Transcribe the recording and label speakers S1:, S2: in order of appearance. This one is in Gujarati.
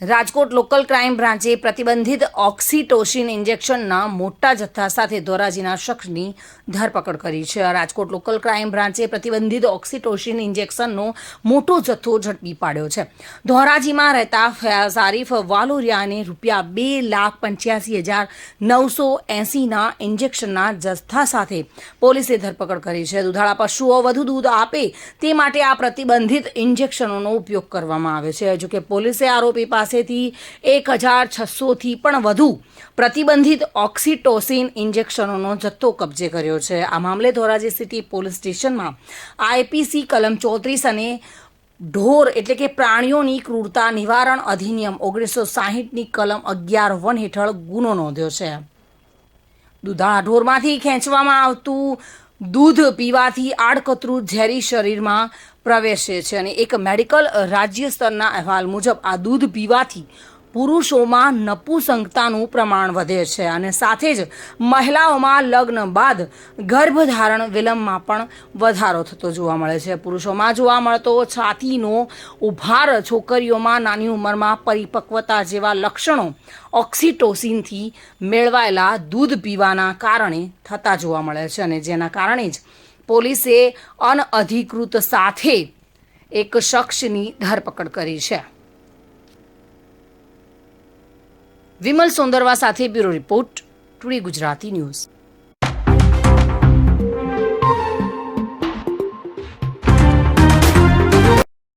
S1: રાજકોટ લોકલ ક્રાઇમ બ્રાન્ચે પ્રતિબંધિત ઓક્સિટોસિન ઇન્જેક્શનના મોટા જથ્થા સાથે ધોરાજીના શખ્સની ધરપકડ કરી છે। રાજકોટ લોકલ ક્રાઇમ બ્રાન્ચે પ્રતિબંધિત ઓક્સિટોસિન ઇન્જેક્શનનો મોટો જથ્થો ઝડપી પાડ્યો છે। ધોરાજીમાં રહેતા ફયાઝ આરીફ વાલોરિયાને ₹2,85,980ના ઇન્જેક્શનના જથ્થા સાથે પોલીસે ધરપકડ કરી છે। દુધાળા પશુઓ વધુ દૂધ આપે તે માટે આ પ્રતિબંધિત ઇન્જેક્શનોનો ઉપયોગ કરવામાં આવે છે। જોકે પોલીસે આરોપી પાસેથી 1,600થી પણ વધુ પ્રતિબંધિત ઓક્સિટોસિન ઇન્જેક્શનોનો જથ્થો કબજે કર્યો છે। આ મામલે ધોરાજી સિટી પોલીસ સ્ટેશનમાં આઈપીસી કલમ 34 અને ઢોર એટલે કે પ્રાણીઓની ક્રૂરતા નિવારણ અધિનિયમ 1960ની કલમ 11(1) હેઠળ ગુનો નોંધ્યો છે। દુધાળા ઢોરમાંથી ખેંચવામાં આવતું દૂધ પીવાથી આડકતરું ઝેરી શરીરમાં પ્રવેશે છે અને એક મેડિકલ રાજ્ય સ્તરના અહેવાલ મુજબ આ દૂધ પીવાથી પુરુષોમાં નપુંસકતાનું પ્રમાણ વધે છે અને સાથે જ મહિલાઓમાં લગ્ન બાદ ગર્ભધારણ વિલંબમાં પણ વધારો થતો જોવા મળે છે। પુરુષોમાં જોવા મળતો છાતીનો ઉભાર, છોકરીઓમાં નાની ઉંમરમાં પરિપક્વતા જેવા લક્ષણો ઓક્સિટોસિનથી મેળવાયેલા દૂધ પીવાના કારણે થતા જોવા મળે છે અને જેના કારણે જ પોલીસે અનઅધિકૃત સાથે એક શખ્સની ધરપકડ કરી છે। વિમલ સોંદરવા સાથે bureau report, today Gujarati news.